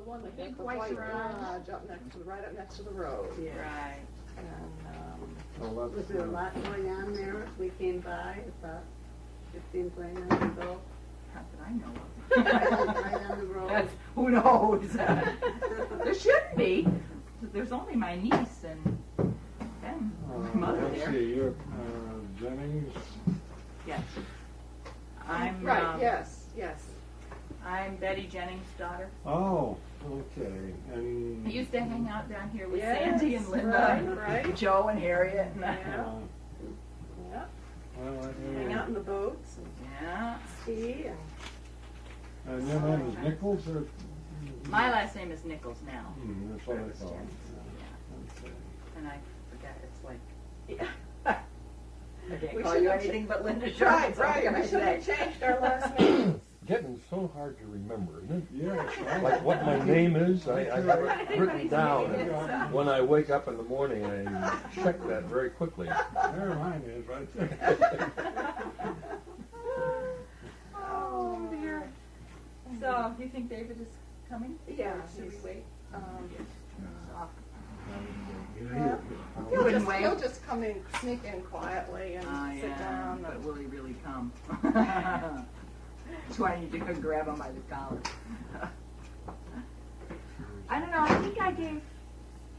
one that Big had the white white garage. garage up next to right up next to the road. Yeah. Right. And Oh, Was there a lot going on there as we came by about 15, 20 minutes ago? Not that I know of. Right on the road. That's, who knows? There shouldn't be. There's only my niece and my mother Let's there. see, you're Jennings. Yes. I'm right, yes, yes. I'm Betty Jennings' daughter. Oh, okay. And I used to hang out down here with Yes, Sandy and Linda right, and right. Joe and Harriet and Yeah. Yeah. well, Hang out in the boats and yeah. ski and and your name is Nichols, or? My last name is Nichols now. That's what I Travis thought. Jennings. Yeah. Okay. And I forget, it's like, yeah. I can't We call should you have anything but Linda Right, Sharp. right. We should have changed our last names. Getting so hard to remember, isn't it? Yes, right. Like what my name is, I have it written down. name is. And when I wake up in the morning, I check that very quickly. There mine is, right there. Oh dear. So, do you think David is coming? Yeah. Should we wait? He'll wait. he'll just come in, sneak in quietly and sit down. But will he really come? Do I need to go grab him by the collar? I don't know, I think I gave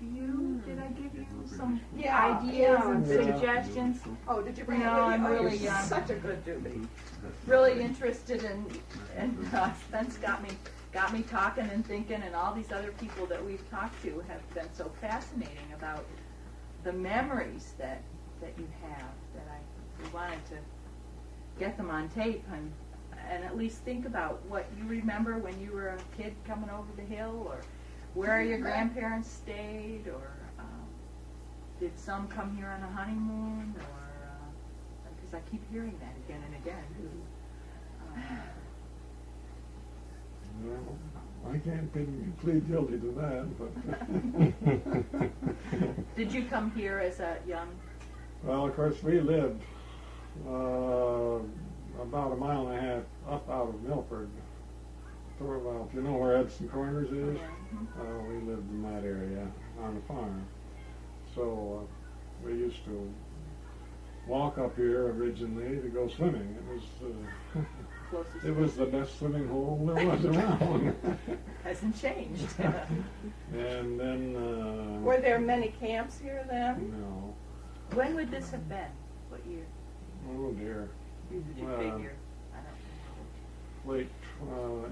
you, did I give you some Yeah, ideas and yeah. suggestions? Oh, did you bring it No, with you? I'm Oh, really, you're such a good doobie. Really interested in, and Spence got me talking and thinking, and all these other people that we've talked to have been so fascinating about the memories that you have, that we wanted to get them on tape and at least think about what you remember when you were a kid coming over the hill, or where your grandparents stayed, or did some come here on a honeymoon, or because I keep hearing that again and again. Well, I can't plead guilty to that, but. Did you come here as a young? Well, of course, we lived about a mile and a half up out of Milford. Well, if you know where Edson Corners is, we lived in that area on the farm. So we used to walk up here originally to go swimming. It was the best swimming hole there was around. Hasn't changed. And then Were there many camps here then? no. When would this have been? What year Oh dear. did you figure? I don't Late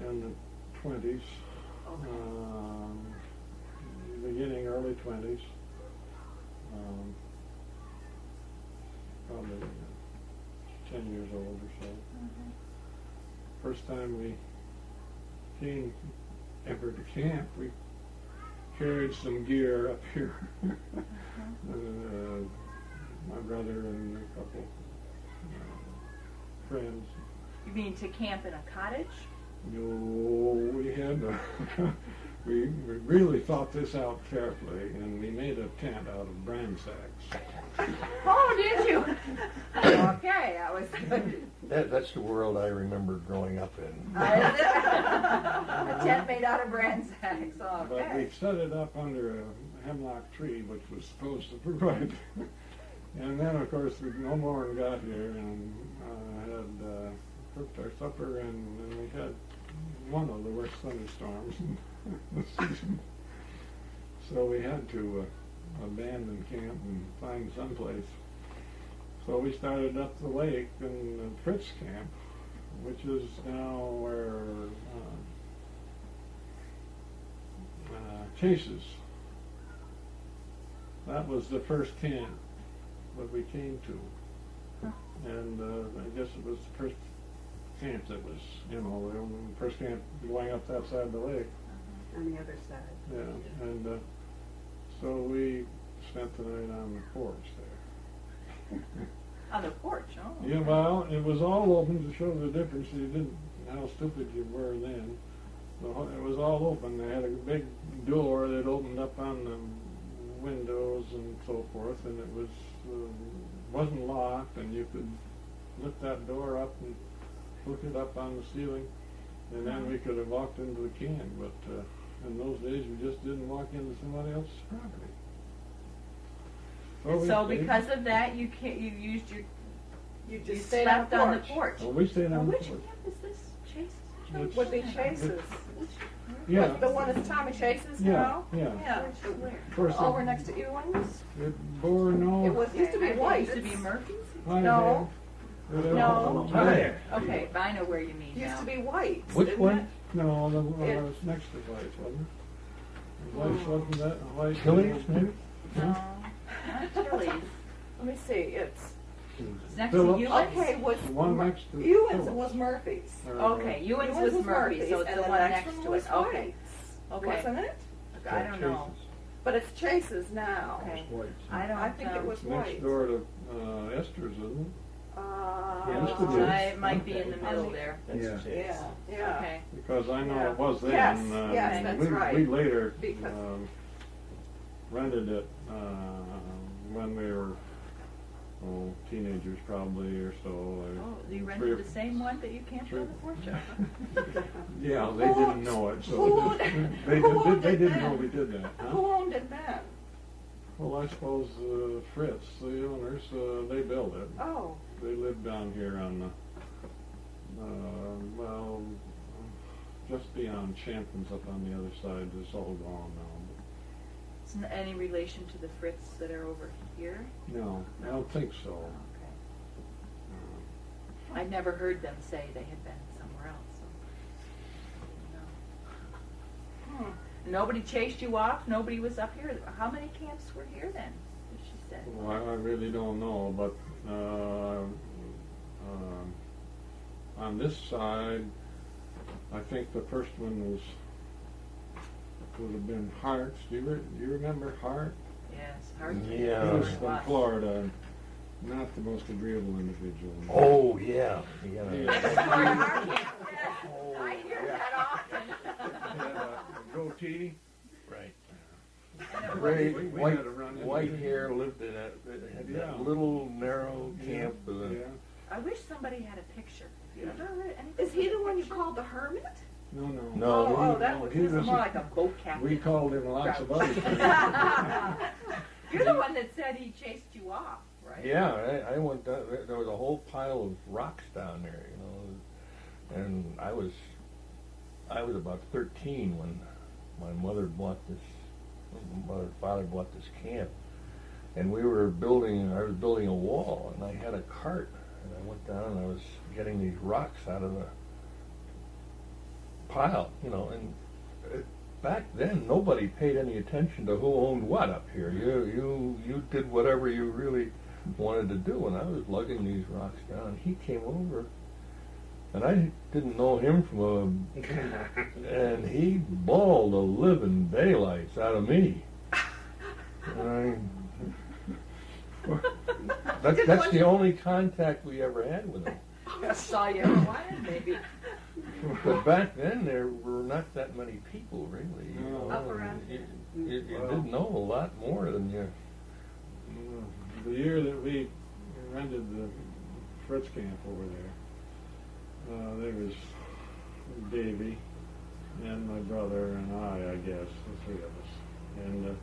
in the 20s. know. Okay. Beginning early 20s. Probably 10 years old or so. First time we came ever to camp, we carried some gear up here. My brother and a couple friends. You mean to camp in a cottage? No, we had we really thought this out carefully, and we made a tent out of bran sacks. Oh, did you? Okay, that was good. That's the world I remember growing up in. A tent made out of bran sacks. But Okay. we set it up under a hemlock tree, which was supposed to provide. And then, of course, we no more than got here and had cooked our supper, and we had one of the worst thunderstorms in the season. So we had to abandon camp and find someplace. So we started up the lake in Fritz Camp, which is now where Chase is. That was the first camp that we came to. And I guess it was the first camp that was, the first camp going up that side of the lake. On the other side. Yeah, and so we spent the night on the porch there. On the porch, oh. Yeah, well, it was all open to show the difference. You didn't, how stupid you were then. It was all open. They had a big door that opened up on the windows and so forth, and it was wasn't locked, and you could lift that door up and hook it up on the ceiling, and then we could have walked into the camp. But in those days, we just didn't walk into somebody else's property. And we so stayed- because of that, you used your, You you just stayed on slept on the porch. porch. Well, we stayed Now, on the which porch. camp is this? Chase? It's- Would be Chase's. Yeah. The one that's Tommy Chase's Yeah, now? yeah. Yeah. Of course, Over next to Ewan's? it bore no. It was, used to be It white. used to be Murphy's? No. No. Hi. Okay, I know where you mean Used now. to be white. Which didn't one? it? No, the one It- that was next to White's, wasn't it? White's wasn't that, White's. Chili's, maybe? No, not Chili's. Let me see, it's, It's next Phillips. to Ewan's? okay, was, The one next to. Ewan's Phillips. was Murphy's. Or, Okay, Ewan's was Murphy's, so it's and the the one next next one to was it. Okay, White's, okay. wasn't it? I don't know. But it's Chase's now. Okay. White's. I don't I think it was Next White's. door to Esther's, isn't Uh, used to be. It might be in the middle there. Yeah. Yeah, yeah. Okay. it? Because I know Yeah. it was then. Yes, and, yes, that's right. We later Because- rented it when we were teenagers probably or so. Oh, you Three rented or- the same one that you camped on the porch of? Yeah, they Who- didn't know it, who so owned- they who owned they it didn't then? know we did that. Who Huh? owned it then? Well, I suppose Fritz, the owners, they built it. Oh, They lived down here on the, well, just beyond Champion's up on the other side. It's all gone now. Isn't any relation to the Fritz that are over here? No, I don't think so. Okay. I'd never heard them say they had been somewhere else, so. No. Nobody chased you off? Nobody was up here? How many camps were here then, as she said? Well, I really don't know, but on this side, I think the first one would have been Hart's. Do you remember Hart? Yes, hard to Yeah. He was remember from what. Florida, not the most agreeable individual. Oh, yeah. Yeah. Florida hard camp, yes. I hear that often. He had a goatee. Right. And it Gray, We white, had to run into white it. hair, lived in that, had Yeah. that little narrow camp with a. Yeah. I wish somebody had a picture. Have you ever read anything? is he with a the one you picture? called the hermit? No. No, Oh, that was, he This is was- more like a boat captain. We called him lots of other things. You're the one that said he chased you off, right? Yeah, I went down, there was a whole pile of rocks down there, you know, and I was about 13 when my father bought this camp, and I was building a wall, and I had a cart, and I went down and I was getting these rocks out of the pile, you know, and back then nobody paid any attention to who owned what up here. You did whatever you really wanted to do, and I was lugging these rocks down, and he came over, and I didn't know him from and he bawled the living daylights out of me. And that's the only contact we ever had with him. Saw you in Hawaiian, maybe. But back then, there were not that many people, really. You No. know, Up around you didn't know a lot more than you. The year that we rented the Fritz camp over there was Davy and my brother and I guess, the three of us. And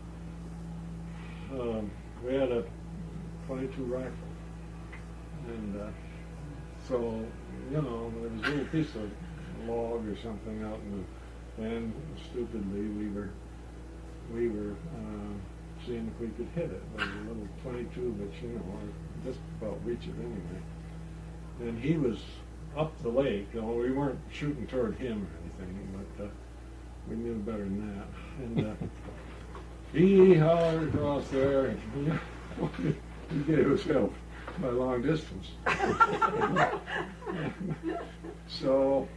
we had a .22 rifle. And so, you know, there was a little piece of log or something out in the, and stupidly we were seeing if we could hit it. It was a little .22, but you know, just about reach it anyway. And he was up the lake. We weren't shooting toward him or anything, but we knew better than that. And he hollered across there, and he gave us help by long distance. So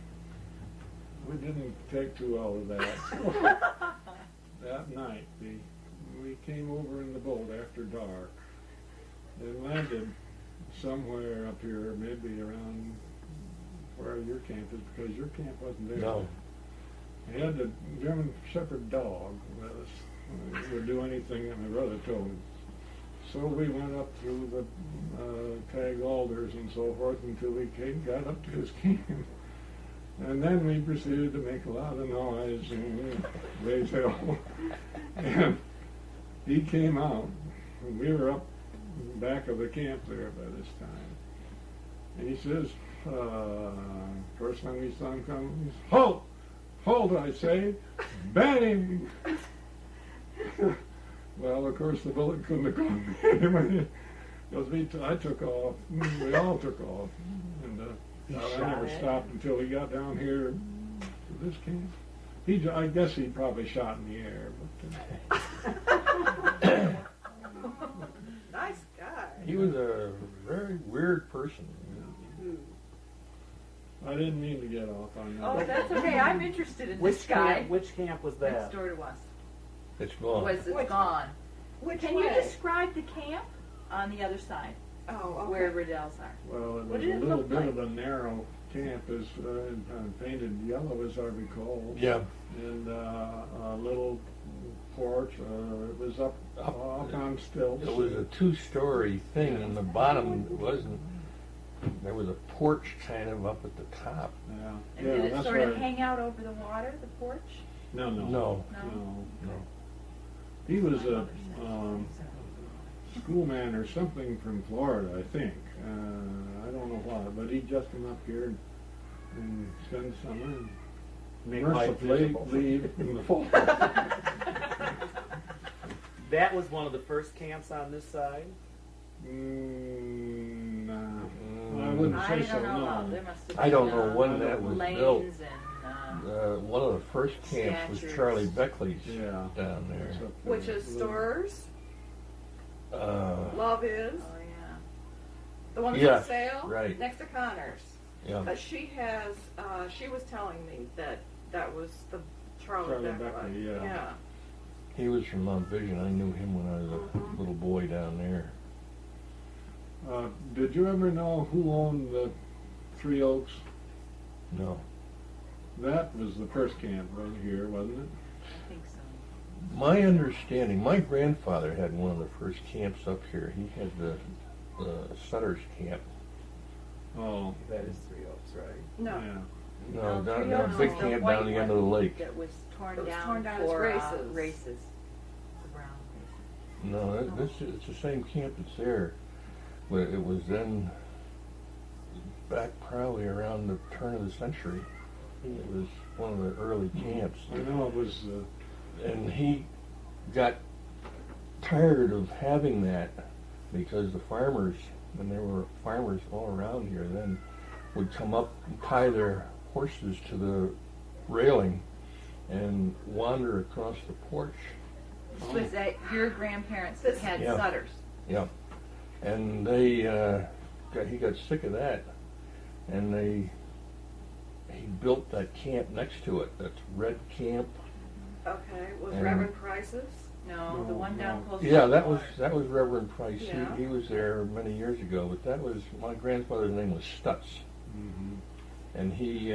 we didn't take too well of that. That night, we came over in the boat after dark and landed somewhere up here, maybe around where your camp is, because your camp wasn't there. No. We had the German Shepherd dog with us. Would do anything that my brother told him. So we went up through the tag alders and so forth until we got up to his camp. And then we proceeded to make a lot of noise and raise hell. And he came out, and we were up in the back of the camp there by this time. And he says, first time he saw him come, he says, "Halt! Halt, I say! Bang!" Well, of course, the bullet couldn't have gone anyway. Because I took off, we all took off. And I never stopped until he got down here to this camp. I guess he probably shot in the air. But, Nice guy. He was a very weird person. I didn't mean to get off on that. Oh, that's okay. I'm interested in Which this guy camp? Which camp was next that? door to us. It's gone. It's Which- gone. Which Can way? you describe the camp on the other side, Oh, okay. where Riddell's are? Well, it What was did a it little look bit like? of a narrow camp, as painted yellow as I recall. Yeah. And a little porch. It was up on stilts. It was a two-story thing, and the bottom wasn't. There was a porch kind of up at the top. Yeah. And Yeah, did it that's sort of right. hang out over the water, the porch? No. No. No. No. He was a schoolman or something from Florida, I think. I don't know why, but he just come up here and spend summer and Make life mercifully miserable. leave in the fall. That was one of the first camps on this side. Nah, I wouldn't I say don't so. know. No. There must have I don't been, know when that was lanes built. and One of the first camps was Statues. Charlie Beckley's Yeah. down there. It's up there. Which is stores. Love is. oh yeah. The one Yeah, for sale. right. Next to Connors. Yeah. But she has, she was telling me that was the Charlie Charlie Beckley. Beckley, yeah. He was from Mount Vision. I knew him when I was a little boy down there. Did you ever know who owned the Three Oaks? No. That was the first camp right here, wasn't it? I think so. My understanding, my grandfather had one of the first camps up here. He had the Sutter's camp. Oh, That is Three Oaks, right? No. yeah. No, No, down Three there, Oaks big was camp white down the end one of the lake. That was torn It was down torn down as for races. races. The brown races. No, it's the same camp that's there. But it was then back probably around the turn of the century. It was one of the early camps. I know it was. And he got tired of having that because the farmers, and there were farmers all around here then, would come up and tie their horses to the railing and wander across the porch. Was that your grandparents that had Yeah. Sutters? Yeah. And they, he got sick of that, and he built that camp next to it. That's Red Camp. Okay. Was And- Reverend Price's? No, the No, one down no. close. Yeah, to that the was water. Reverend Price. Yeah. He was there many years ago, but that was my grandfather's name was Stutz, Mhm. and he,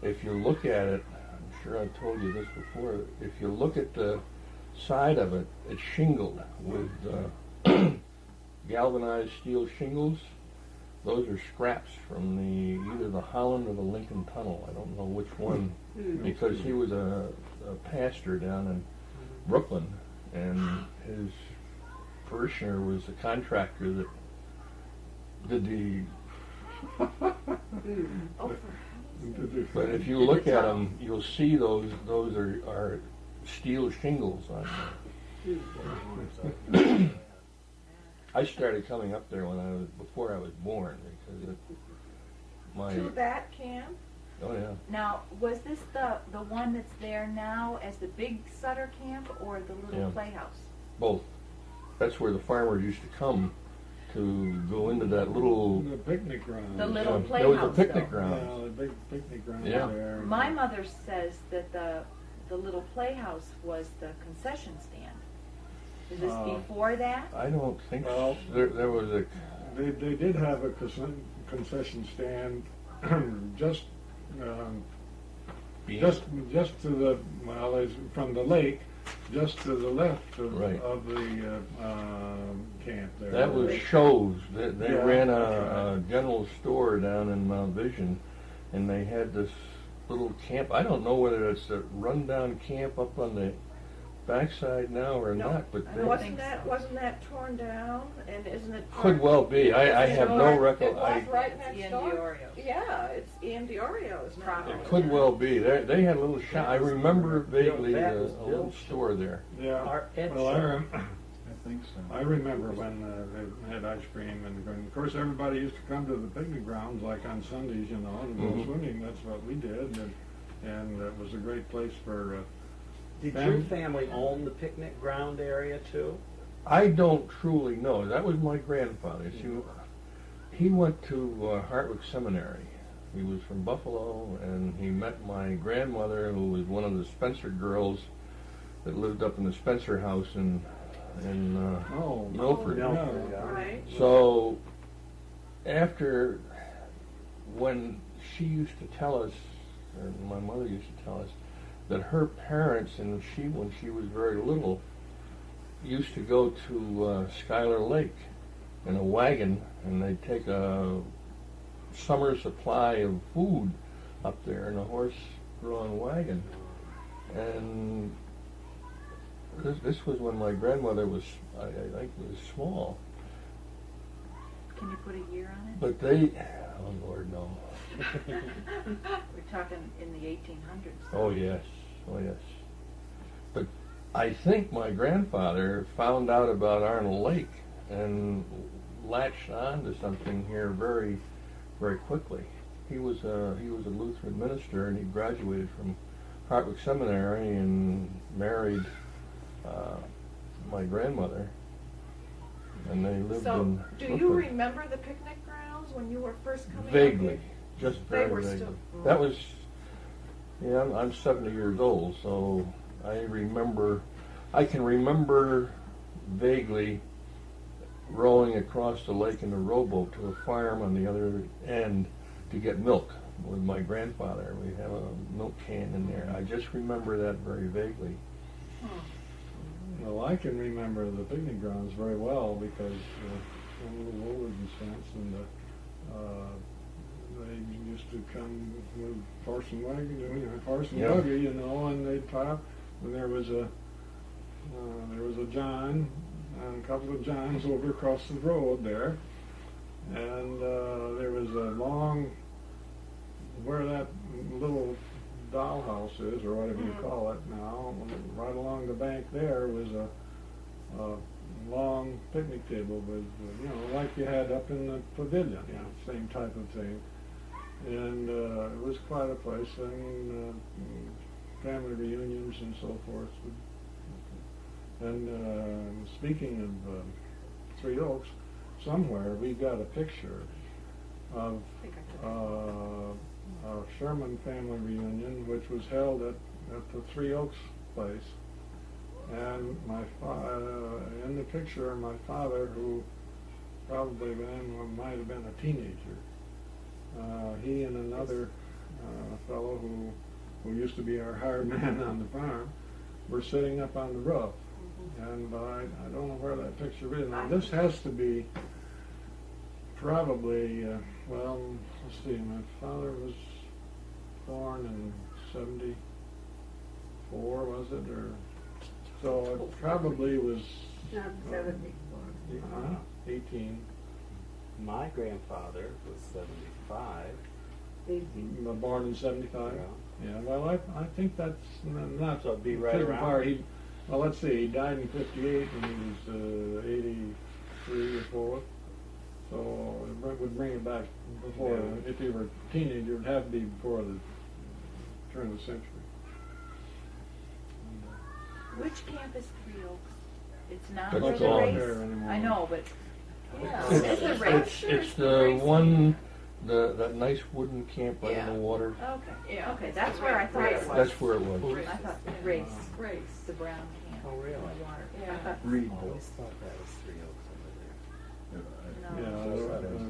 if you look at it, I'm sure I've told you this before. If you look at the side of it, it's shingled with galvanized steel shingles. Those are scraps from either the Holland or the Lincoln Tunnel. I don't know which one, because he was a pastor down in Brooklyn, and his parishioner was a contractor that did the. Oh, But if you look at them, you'll see those are steel shingles on there. I started coming up there before I was born because to that camp? oh yeah. Now, was this the one that's there now as the big Sutter camp or the little Yeah. playhouse? Both. That's where the farmers used to come to go into that little. The picnic ground. The little There was a playhouse, picnic though. ground. Yeah, the big picnic ground Yeah. there. My mother says that the little playhouse was the concession stand. Is this before that? I don't think Well, there was a. They did have a concession stand just just to the from the lake, just to the left of, Right. of the camp there. That was shows. They Yeah, ran that's a general store down in Mount Vision, and they had this little camp. I don't know whether it's a rundown camp up on the backside now or No, not, but I they don't Wasn't think that, so. wasn't that torn down, and isn't it? could well be. I have no It recollection. was right It's next Ian door. Diorio's. Yeah, it's Ian Diorio's property. It could well be. They had a little shop. I remember vaguely That a was little Bill's store there. Yeah. Our Ed Well, shop. I think so. I remember when they had ice cream, and of course everybody used to come to the picnic grounds like on Sundays, you know, to go Mhm. swimming. That's what we did, and it was a great place for. Did Fam- your family own the picnic ground area too? I don't truly know. That was my grandfather. He went to Hartwick Seminary. He was from Buffalo, and he met my grandmother, who was one of the Spencer girls that lived up in the Spencer house in Oh, Milford. yeah. Milford, yeah. Right. So after, when she used to tell us, or my mother used to tell us, that her parents and she, when she was very little, used to go to Schuyler Lake in a wagon, and they'd take a summer supply of food up there in a horse-drawn wagon. And this was when my grandmother was, I think, was small. Can you put a year on it? But they, oh Lord, no. We're talking in the 1800s. Oh yes, oh yes. But I think my grandfather found out about Arnold Lake and latched on to something here very, very quickly. He was a Lutheran minister, and he graduated from Hartwick Seminary and married my grandmother, and they lived So, in do you Brooklyn. remember the picnic grounds when you were first coming up Vaguely, here? just They very were vaguely. still- That was, yeah, I'm 70 years old, so I can remember vaguely rowing across the lake in a rowboat to a farm on the other end to get milk with my grandfather. We have a milk can in there. I just remember that very vaguely. Well, I can remember the picnic grounds very well because one of the Woolworths fence, and they used to come with horse and wagon, horse and Yeah. buggy, you know, and they'd pop. And there was a John and a couple of Johns over across the road there, and there was a long, where that little dollhouse is, or whatever you call it now, right along the bank there was a long picnic table with, like you had up in the pavilion, same type of thing. And it was quite a place, and family reunions and so forth. And speaking of Three Oaks, somewhere we got a picture of I think I took it. a Sherman family reunion, which was held at the Three Oaks place. And in the picture, my father, who probably then might have been a teenager, he and another fellow who used to be our hired man on the farm, were sitting up on the roof. And I don't know where that picture is. Now, this has to be probably, let's see, my father was born in 74, was it? Or so it probably was Not 74. 18. My grandfather was 75. 18. Born in 75? Yeah. Yeah, well, I think that's not So it'd be right taking around. part. Well, let's see, he died in 58 and he was 83 or 4. So it would bring it back before, Yeah. if he were a teenager, it would have to be before the turn of the century. Which camp is Three Oaks? It's not That's where the gone. race. There anymore. I know, but yeah, It's, it's the it's, race. it's the one, that nice wooden camp right in Yeah. the water. Okay, Yeah. okay, that's where I thought it was. That's where it was. I thought race, the brown camp. Oh, really? Water. Yeah. I thought- Reed. I always thought that was Three Oaks over there. No. Yeah,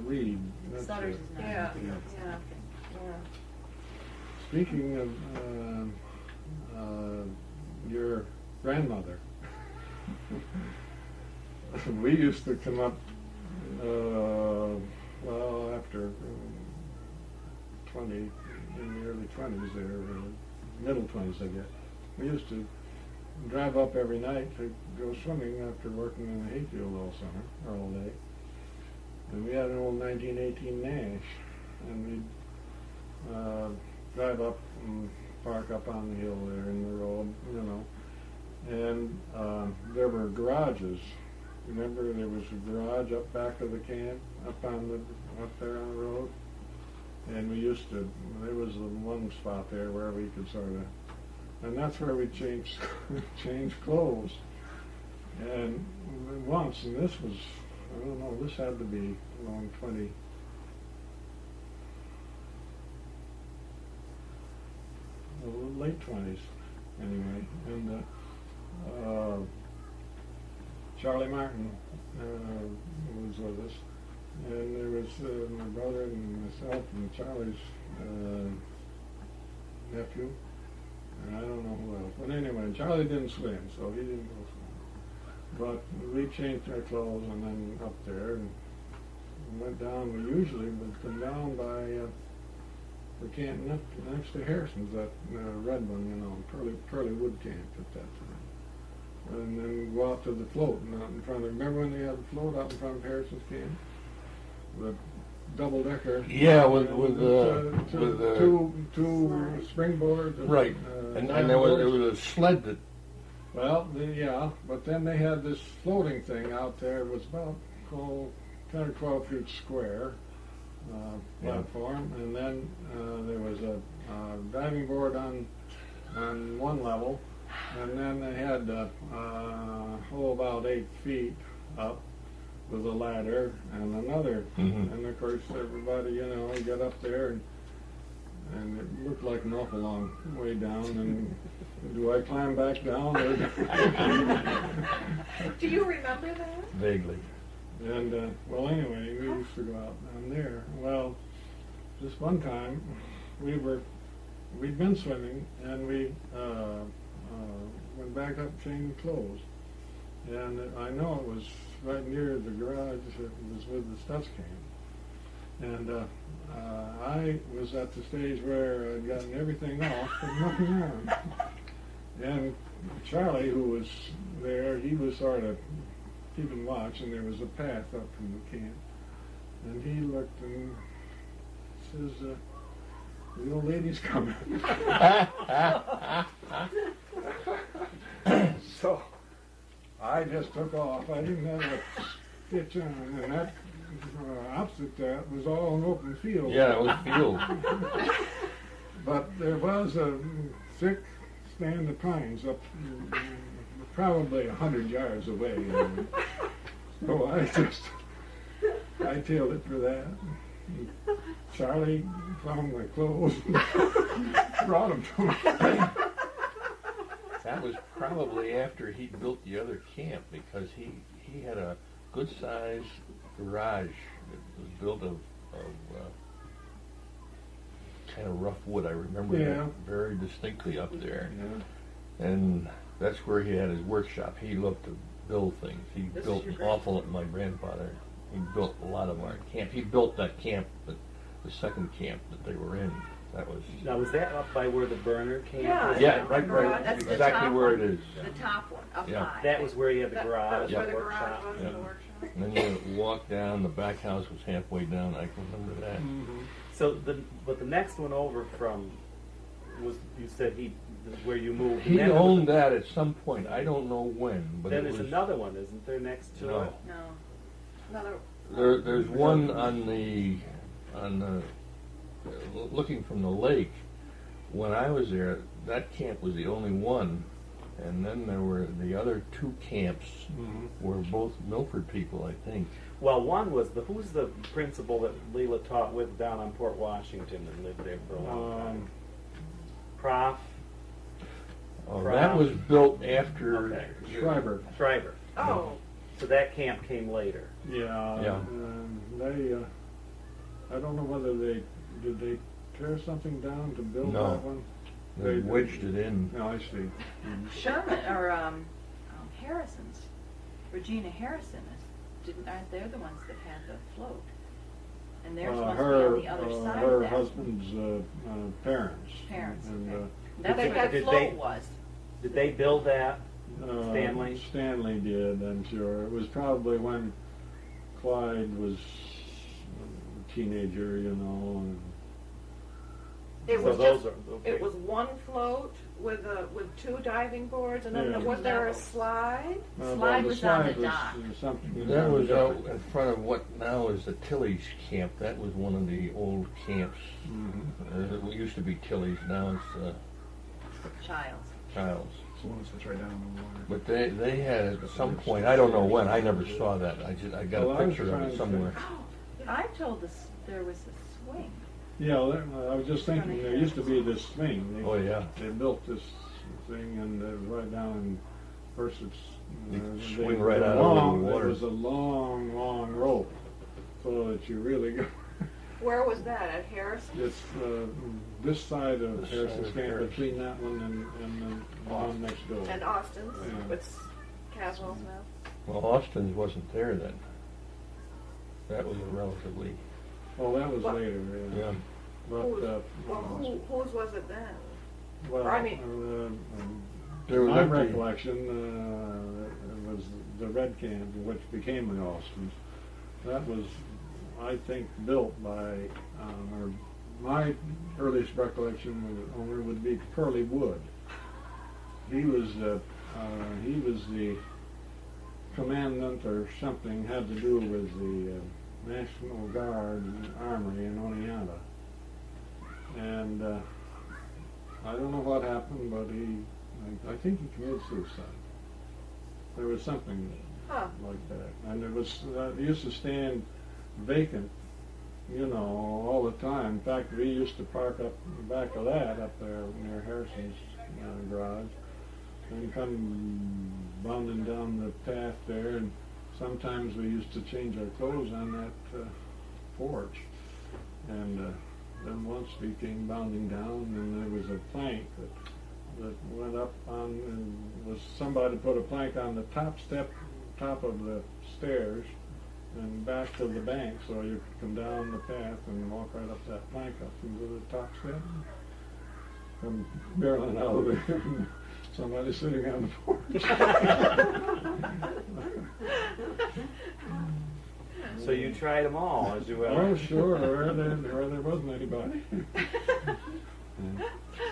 Reed. that's Sutter's it. is not. Yeah. Three Oaks. Yeah. Okay. Yeah. Speaking of your grandmother, we used to come up, after 20 in the early 20s there, middle 20s, I guess. We used to drive up every night to go swimming after working in the hayfield all summer, or all day. And we had an old 1918 Nash, and we'd drive up and park up on the hill there in the road, you know. And there were garages. Remember, there was a garage up back of the camp, up there on the road. And we used to, there was the one spot there where we could sort of, and that's where we changed clothes. And once, and this was, I don't know, this had to be around 20, late 20s anyway. And Charlie Martin was with us. And there was my brother and myself and Charlie's nephew. And I don't know who else. But anyway, Charlie didn't swim, so he didn't go swimming. But we changed our clothes and then up there and went down. We usually would come down by the camp next to Harrison's, that red one, you know, Pearly Wood Camp at that time. And then go out to the float and out in front of, remember when they had the float out in front of Harrison's camp? The double-decker. Yeah, with two springboards. right, and there was a sled that. Well, yeah, but then they had this floating thing out there. It was about 10 or 12 feet square platform, and then there was a diving board on one level, and then they had about 8 feet up with a ladder and another, and of course everybody, you know, got up there and it looked like an awful long way down, and do I climb back down or Do you remember that? Vaguely. and well, anyway, we used to go out down there. Well, this one time we'd been swimming, and we went back up changing clothes, and I know it was right near the garage that was with the Stutz camp. And I was at the stage where I'd gotten everything off, but nothing on. And Charlie, who was there, he was sort of keeping watch, and there was a path up from the camp. And he looked and says, the old lady's coming. So I just took off. I didn't have a stitch on, and that opposite that was all an open field. Yeah, it was field. But there was a thick stand of pines up probably 100 yards away. And so I tailed it for that. Charlie found my clothes, brought them to me. That was probably after he built the other camp, because he had a good-sized garage that was built of kind of rough wood. I remember that very distinctly up there. Yeah. And that's where he had his workshop. He loved to build things. He This built is your an grandfather? awful, my grandfather, he built a lot of our camp. He built that camp, the second camp that they were in. That was... Now, was that up by where the burner camp Yeah. is? Yeah, right, That's the exactly top where one. it is. The top one, up Yeah. high. That was where you had the That garage, was Yeah. where the the garage workshop. was, Yeah. the workshop. And then you walk down, the back house was halfway down. I can remember that. So, but the next one over from was, you said where you moved. He and then owned that at some point. I don't know when, but Then it there's was... another one, isn't there, next to No. it? No. Another. There's one on the looking from the lake. When I was there, that camp was the only one, and then there were the other two camps were both Milford people, I think. Well, one was who's the principal that Leela taught with down on Port Washington and lived there for a long time? Prof. Oh, that was built after Okay. Schreiber. Schreiber. Oh, So that camp came later. Yeah. Yeah. They, I don't know whether did they tear something down to build No. that one? They wedged it in. No, I see. Sherman, or Harrison's, Regina Harrison, aren't they the ones that had the float? And theirs must be on the other side of her that. husband's parents. Parents, And, okay. That's Did where that they- float was. Did they build that? Stanley? Stanley did, I'm sure. It was probably when Clyde was a teenager, you know. And It So was those just, are- okay. it was one float with two diving boards, and then Yeah. was there a slide? Slide the was on the slide dock. something That was out different. in front of what now is the Tilly's camp. That was one of the old camps. Mhm. It used to be Tilly's, now it's Child's. Child's. It's the one that sits right down on the water. But they had at some point, I don't know when, I never saw that. I got Well, a I was picture of trying it to somewhere. I told us there was a swing. Yeah, I was just thinking, there used to be this thing. They, Oh, yeah. They built this thing, and it was right down in, first it's... You they- swing right out over the water. It was a long, long rope, so that you really go... Where was that, at Harrison? It's this side of This side Harrison's of camp, Harrison. between that one and the one next door. And Austin's, Yeah. it's Caswell's now? Well, Austin's wasn't there then. That was a relatively, Oh, that was What? later, yeah. yeah. But, Whose was it then? well, I mean- There was my empty- recollection it was the Red Camp, which became the Austins. That was, I think, built by, or my earliest recollection of the owner would be Curly Wood. He was the commandant or something, had to do with the National Guard Armory in Oneonta. And I don't know what happened, but I think he committed suicide. There was something Huh. like that. And it was, it used to stand vacant, you know, all the time. In fact, we used to park up the back of that up there near Harrison's garage and come bounding down the path there, and sometimes we used to change our clothes on that porch. And then once we came bounding down, and there was a plank that went up on, and was somebody put a plank on the top of the stairs and back to the bank, so you could come down the path and walk right up that plank up into the top step. Come barreling out of there, and somebody sitting on the porch. So you tried them all as you went. Oh, sure, or there wasn't anybody.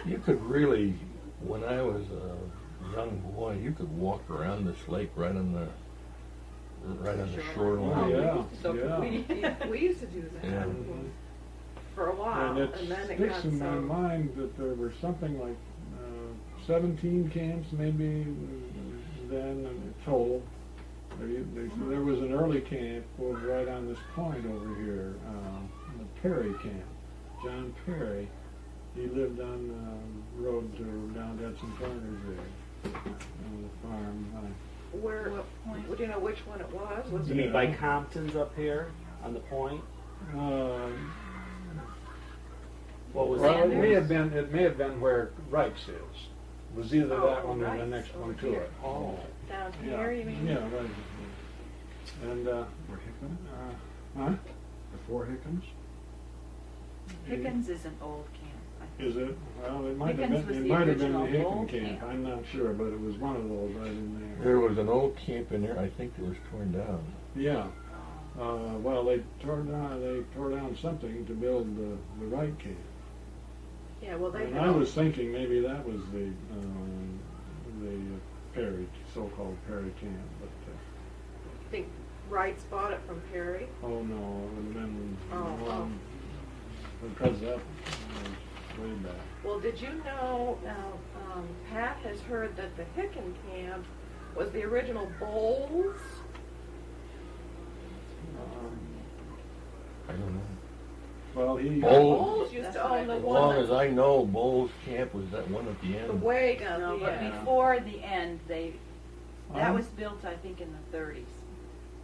You could really, when I was a young boy, you could walk around this lake right on the Oh, shoreline. yeah, So yeah. We used to do that Yeah. for a while, And it then it got sticks in my so... mind that there were something like 17 camps maybe then total. There was an early camp over right on this point over here, the Perry camp. John Perry, he lived on the road to down Edson Corners there on the farm. Where, What point? do you know which one it was? Was You it mean by Compton's up here on the point? What was Well, that? it may have been where Wright's is. It was either Oh, that one or the Wright's next one over to here. it. Oh. down Yeah. here, you mean? Yeah, right. And, Or Hickman? huh? Before Hickman's? Hickens is an old camp, I think. Is it? Well, it might have Hickens been, was it the might have been the original Hicken old camp. camp. I'm not sure, but it was one of those right in there. There was an old camp in there, I think it was torn down. Yeah. Well, they tore down something to build the Wright camp. Yeah, well, they And had I all- was thinking maybe that was the Perry, so-called Perry camp, but, I think Wrights bought it from Perry. oh no, it would have been Oh, one, because that was way back. Well, did you know, Pat has heard that the Hicken camp was the original Bowles? I don't know. Well, he, Bowles. Bowles used That's to what I own the As heard. long one as I know, Bowles Camp was that one at the the end. way down No, but here. before the end, that Um, was built, I think, in the 30s.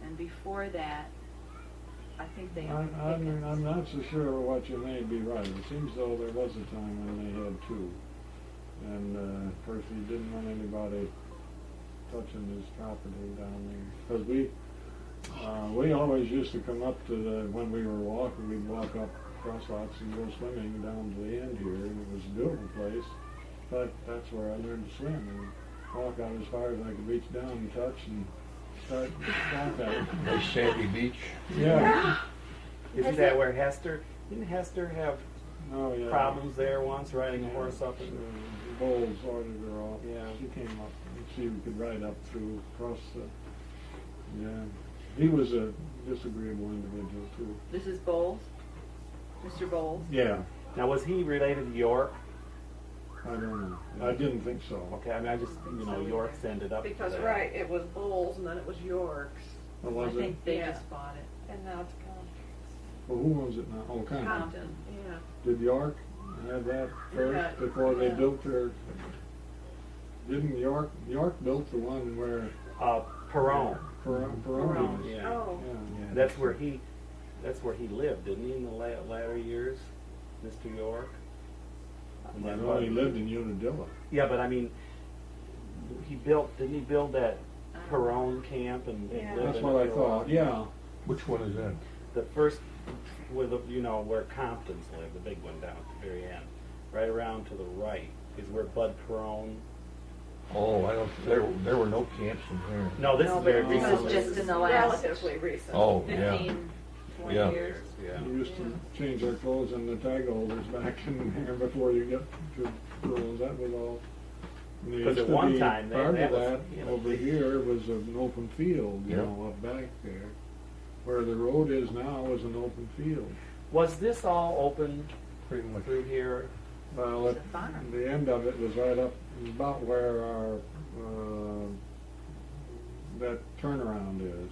And before that, I think they owned Hickens. I'm not so sure what you may be right. It seems though there was a time when they had two. And, of course, he didn't want anybody touching his property down there. Because We always used to come up to the, when we were walking, we'd walk up crosslots and go swimming down to the end here, and it was a beautiful place. But that's where I learned to swim, and walk out as far as I could reach down and touch and start contact. Nice sandy beach. Yeah. Isn't that where didn't Hester have Oh, yeah. problems there once riding a horse up So, and? Bowles ordered her off. Yeah. She came up and she could ride up through, across the, yeah. He was a disagreeable individual too. This is Bowles, Mr. Bowles. Yeah. Now, was he related to York? I don't know. I didn't think so. Okay, I mean, I just, York's ended up Because, there. right, it was Bowles and then it was York's, Or I was it? think they Yeah. just bought it. and now it's Well, who owns it now? Oh, Compton. Compton, yeah. Did York have that first Yeah. before they Yeah. built their? Didn't York built the one where Perone. Perone is? Yeah. Oh, Yeah. That's where he lived, didn't he, in the latter years, Mr. York? And then Well, he lived in Unadilla. Yeah, but I mean, didn't he build that Perone camp and Yeah. live That's in what I it for a thought. while? Yeah. Which one is that? The first, where where Comptons live, the big one down at the very end, right around to the right is where Bud Perone. Oh, I don't. There were no camps in here. No, this No, is very but this recent. is just in the last relatively recent. Oh, yeah. 15, 20 Yeah. years. Yeah. We used to change our clothes and the tag holders back in there before you get to rules. That was all. And there 'Cause used at to one be time, part of that was, that over here was an open field, Yeah. up back there. Where the road is now is an open field. Was this all open Pretty much. through here? Well, It's a farm. the end of it was right up about where our that turnaround is.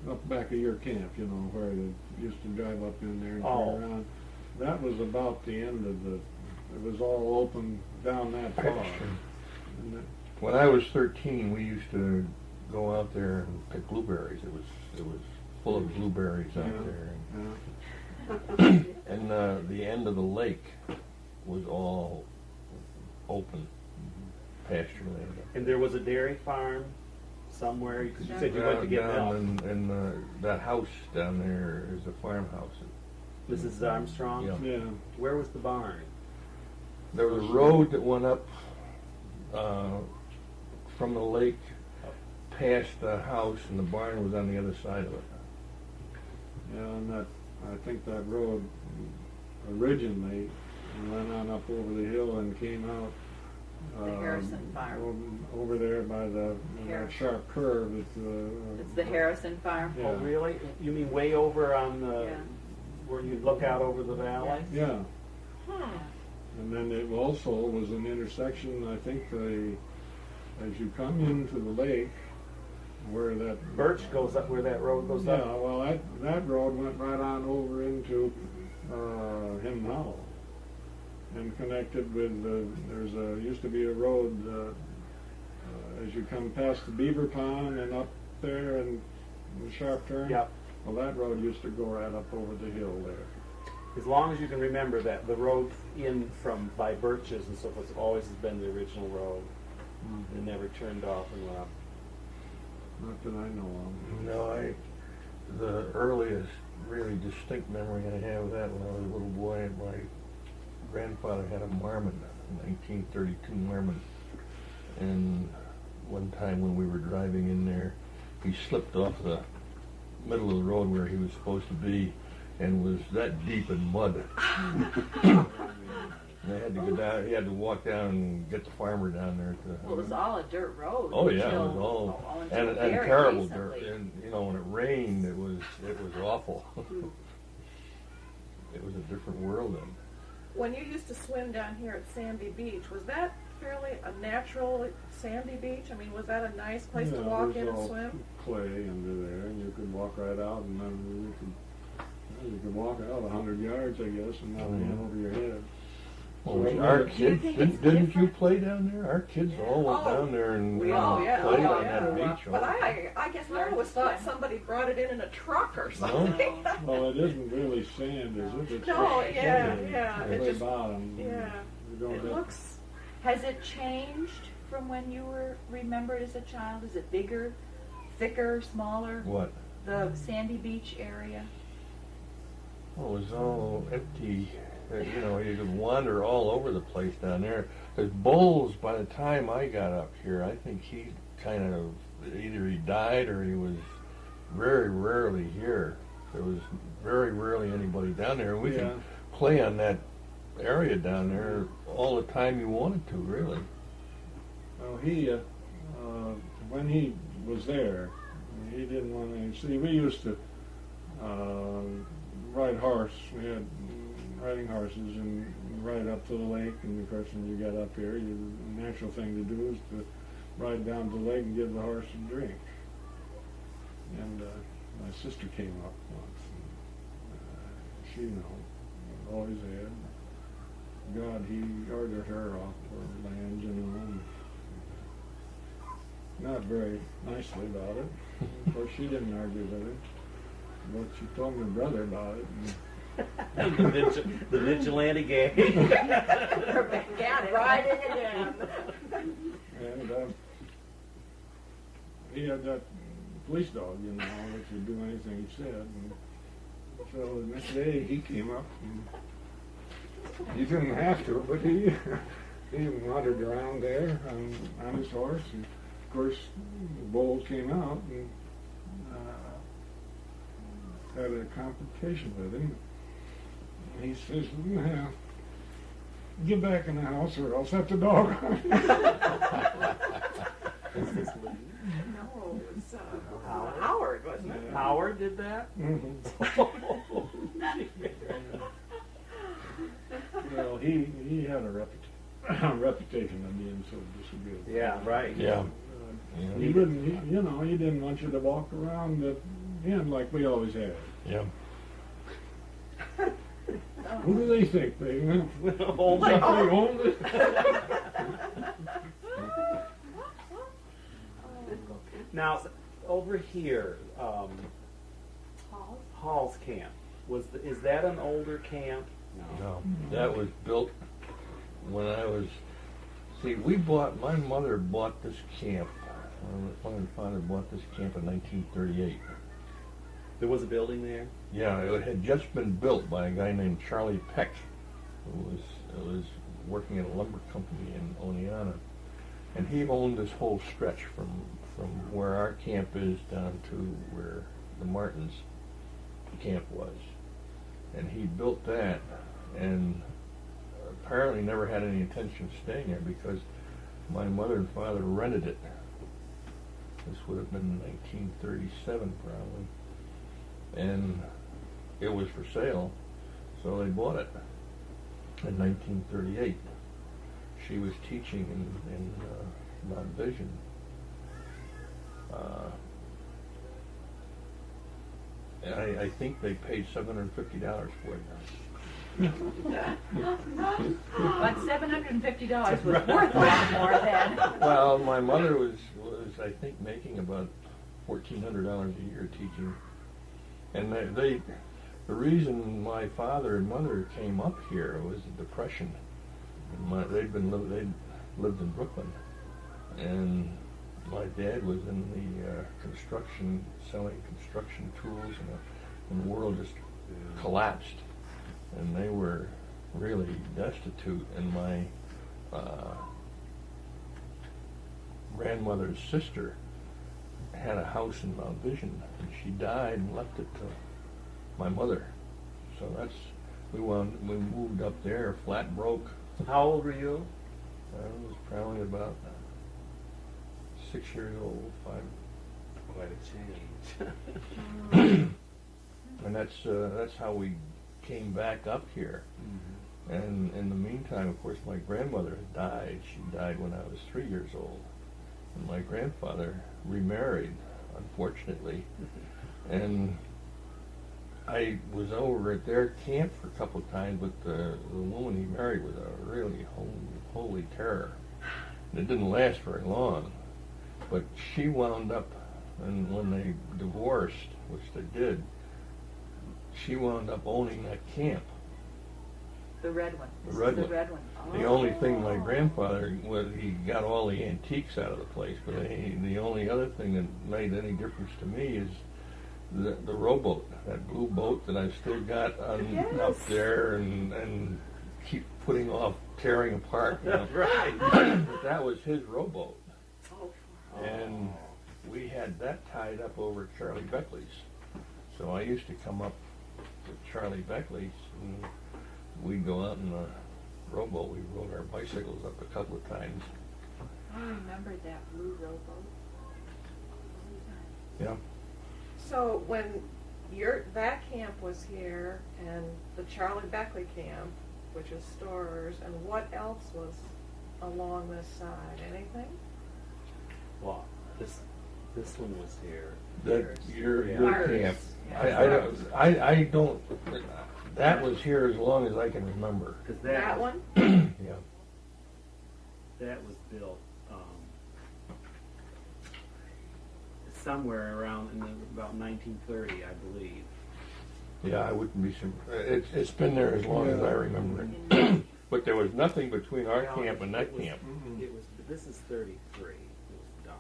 Up back of your camp, where they used to drive up in there and Oh. turn around. That was about the end of it was all open down that far. Pasture. And that- When I was 13, we used to go out there and pick blueberries. It was full of blueberries out Yeah. there. yeah. And the end of the lake was all open pasture land. And there was a dairy farm somewhere, because you said you went to get milk. And that house down there is a farmhouse. Mrs. Armstrong? Yeah. Yeah. Where was the barn? There was a road that went up from the lake past the house, and the barn was on the other side of it. Yeah, and I think that road originally went on up over the hill and came out. The Harrison Farm. Over there by that Harrison. sharp curve. It's the Harrison Farm. Yeah. Oh, really? You mean way over on the, Yeah. where you look out over the valley? Yeah, Hmm. and then it also was an intersection. I think as you come into the lake, where that Birch goes up, where that road goes Yeah, up? well, that road went right on over into Hidden Hollow and connected with used to be a road as you come past the Beaver Pond and up there and the sharp turn. Yep. Well, that road used to go right up over the hill there. As long as you can remember that, the road in from by Birches and so forth always has been the original road. It never turned off and went up. Not that I know of. No, the earliest really distinct memory I have of that when I was a little boy, my grandfather had a Marmon, a 1932 Marmon, and one time when we were driving in there, he slipped off the middle of the road where he was supposed to be and was that deep in mud. And I had to go down. He had to walk down and get the farmer down there to. Well, it was all a dirt road. Oh yeah, it until- was all until and very terrible recently. dirt. And when it rained, it was awful. It was a different world then. When you used to swim down here at Sandy Beach, was that fairly a natural sandy beach? I mean, was that a nice place to Yeah, walk there's in and all swim? Clay under there, and you could walk right out, and then you could walk out 100 yards, I guess, and not in over your head. Well, So our do you kids think it's didn't you different? play down there? Our kids all went Oh, down there and we all, yeah, played oh, on yeah. that beach. But I guess I always thought somebody brought it in a truck or something. Well, it isn't really sand, is it? It's No, just yeah, clay, yeah, it clay just- bottom. Yeah, You don't it have- looks, Has it changed from when you were remembered as a child? Is it bigger, thicker, smaller? What? The Sandy Beach area? Oh, it was all empty. You know, you could wander all over the place down there. Because Bowles, by the time I got up here, I think he kind of, either he died or he was very rarely here. There was very rarely anybody down there. We Yeah. could play on that area down there all the time you wanted to, really. Well, he, when he was there, he didn't want to, see, we used to ride horse. We had riding horses and ride up to the lake, and of course when you got up here, the natural thing to do is to ride down to the lake and give the horse a drink. And my sister came up once, and she always had. God, he ordered her off for land, and not very nicely about it. Of course, she didn't argue with him, but she told my brother about it. The vigilante gang. We're back at it. Riding again. And he had that police dog, which would do anything he said. And so the next day he came up, and he didn't have to, but he wandered around there on his horse. And of course, the Bowles came out and had a confrontation with him. And he says, "Well, get back in the house or I'll set the dog on." No, it was Howard, wasn't it? Howard did that? Mhm. Well, he had a reputation of being so disagreeable. Yeah, right. Yeah. He wouldn't, he didn't want you to walk around the inn like we always had. Yeah. Who do they think they Hold think on. they owned it? Now, over here, Hall's Camp, is that an older camp? No, that was built when I was. See, my mother bought this camp. My mother and father bought this camp in 1938. There was a building there? Yeah, it had just been built by a guy named Charlie Peck, who was working at a lumber company in Oneonta, and he owned this whole stretch from where our camp is down to where the Martins' camp was, and he built that, and apparently never had any intention of staying there because my mother and father rented it. This would have been 1937 probably. And it was for sale, so they bought it in 1938. She was teaching in non-vision. And I think they paid $750 for it. But $750 was worth a lot more then. Well, my mother was I think making about $1,400 a year teaching. And the reason my father and mother came up here was the Depression. And they'd lived in Brooklyn, and my dad was in the construction, selling construction tools, and the world just collapsed, and they were really destitute. And my grandmother's sister had a house in Mount Vision, and she died and left it to my mother. So we moved up there, flat broke. How old were you? I was probably about 6 years old, 5. Quite a change. And that's how we came back up here. And in the meantime, of course, my grandmother had died. She died when I was 3 years old. And my grandfather remarried, unfortunately. And I was over at their camp for a couple of times, but the woman he married was a really holy terror. And it didn't last very long. But she wound up, and when they divorced, which they did, she wound up owning that camp. The red one. The This red is the one. red one. The only thing my grandfather was, he got all the antiques out of the place, but the only other thing that made any difference to me is the rowboat, that blue boat that I've still got up Yes. there and keep putting off tearing apart. You know? Right. But that was his rowboat, Oh, and we had that tied up over at Charlie Beckley's. So I used to come up to Charlie Beckley's, and we'd go out in the rowboat. We rode our bicycles up a couple of times. I remember that blue rowboat. Yeah. So when that camp was here, and the Charlie Beckley camp, which is stores, and what else was along this side? Anything? Well, this one was here. That your Yeah. camp. Yeah. I don't. That was here as long as I can remember. Because That one? Yeah. that was built somewhere around about 1930, I believe. Yeah, I wouldn't be surprised. It's been there as long as I remember it. But there was nothing between our Well, camp and that it was- camp. It was. This is 33. It was done.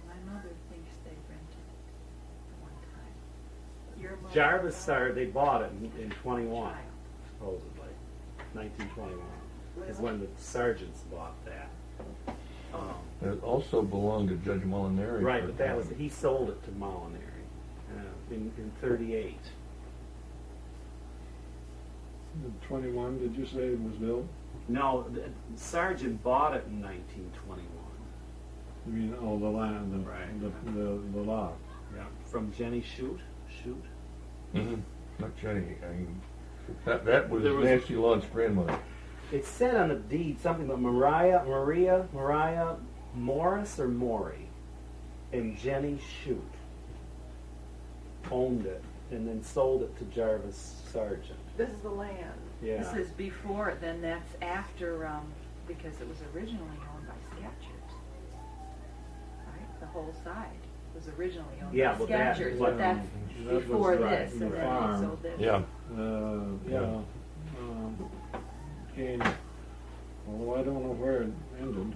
My mother thinks they rented it one time. Your mother- Jarvis started. They bought it in 21, Child. supposedly. 1921 is when the Sargents bought that. It also belonged to Judge Molinari. Right, for but a that time. was he sold it to Molinary in 38. 21, did you say it was built? No, Sargent bought it in 1921. You mean, oh, the land, Right. the lot. Yeah, from Jenny Shute. Mhm. Not Jenny. That was There was- Nancy Long's grandmother. It said on the deed something about Maria Morris or Maury, and Jenny Shute owned it and then sold it to Jarvis Sargent. This is the land. Yeah. This is before, then that's after, because it was originally owned by Skechers. Right, the whole side was originally owned Yeah, by but that- Skechers, but- but that's that was before right, this, the and then farm. they sold this. Yeah. Yeah. Came, although I don't know where it ended.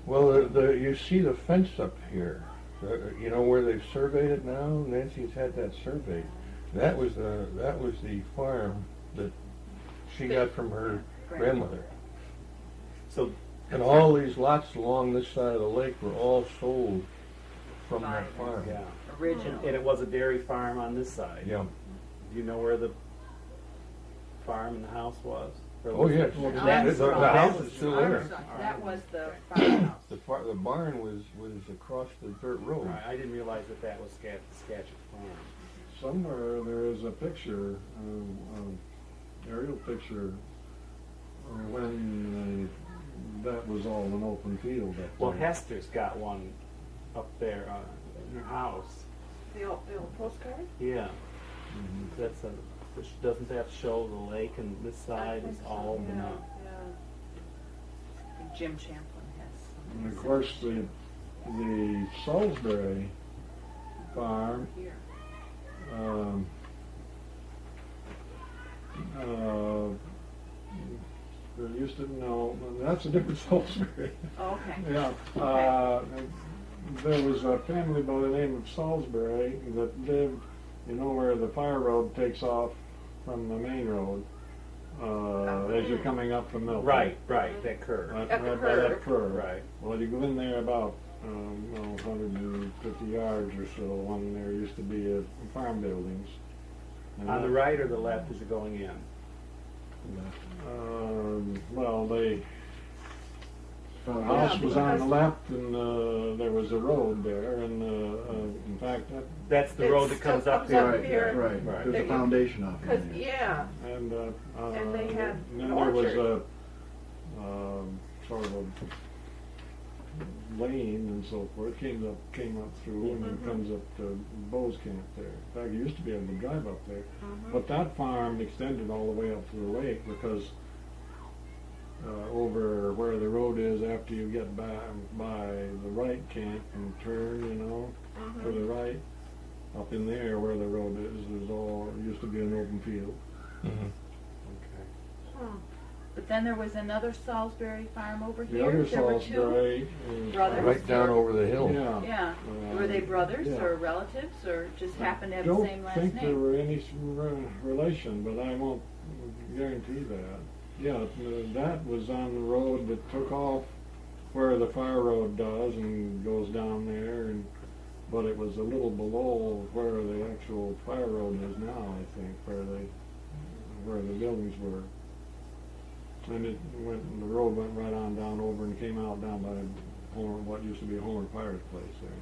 Well, you see the fence up here. You know where they've surveyed it now? Nancy's had that surveyed. That was the farm that she got from her grandmother. So And all these lots along this side of the lake were all sold from that farm. yeah, Original. and it was a dairy farm on this side. Yeah. Do you know where the farm and the house was? Or Oh, was yes. it- That's The from- house that is was still our there. son. That was the farmhouse. The barn was across the dirt road. Right, I didn't realize that was Skagit Farm. Somewhere there is a picture, aerial picture, when that was all an open field up there. Well, Hester's got one up there in her house. The old postcard? Yeah. That's doesn't that show the lake and this side is all open yeah, up? yeah. I think Jim Champlin has And something. of course, the Salisbury farm, Here. there used to, no, that's a different Salisbury. Oh, okay. Yeah, there was a family by the name of Salisbury that lived, you know, where the fire road takes off from the main road, as you're coming up from Milton. Right, that curve. Right, At the right by that curve. curve. Right. Well, you go in there about 150 yards or so, when there used to be farm buildings. And On the that- right or the left as you're going in? Well, the Oh, house was on the because- left, and there was a road there, and in fact, That's the It road that still comes up comes here. up Right, here. right. Right. There's a foundation off Because, in there. yeah, and And they had and then an there was orchard. a sort of a lane and so forth, came up through, and it comes up to Bo's camp there. In fact, you used to be able to drive up there. But that farm extended all the way up to the lake, because over where the road is, after you get by the right camp and turn, you know, to the right, up in there where the road is all, used to be an open field. Mhm. Okay. But then there was another Salisbury farm over The here. other There were two. Salisbury is. brothers. Right down over the hill. Yeah. Yeah. Were they brothers yeah. or relatives or just happened to have the same last Don't think there name? were any relation, but I won't guarantee that. Yeah, that was on the road that took off where the fire road does and goes down there, and but it was a little below where the actual fire road is now, I think, where the buildings were. And the road went right on down over and came out down by what used to be Homer Fire's place there.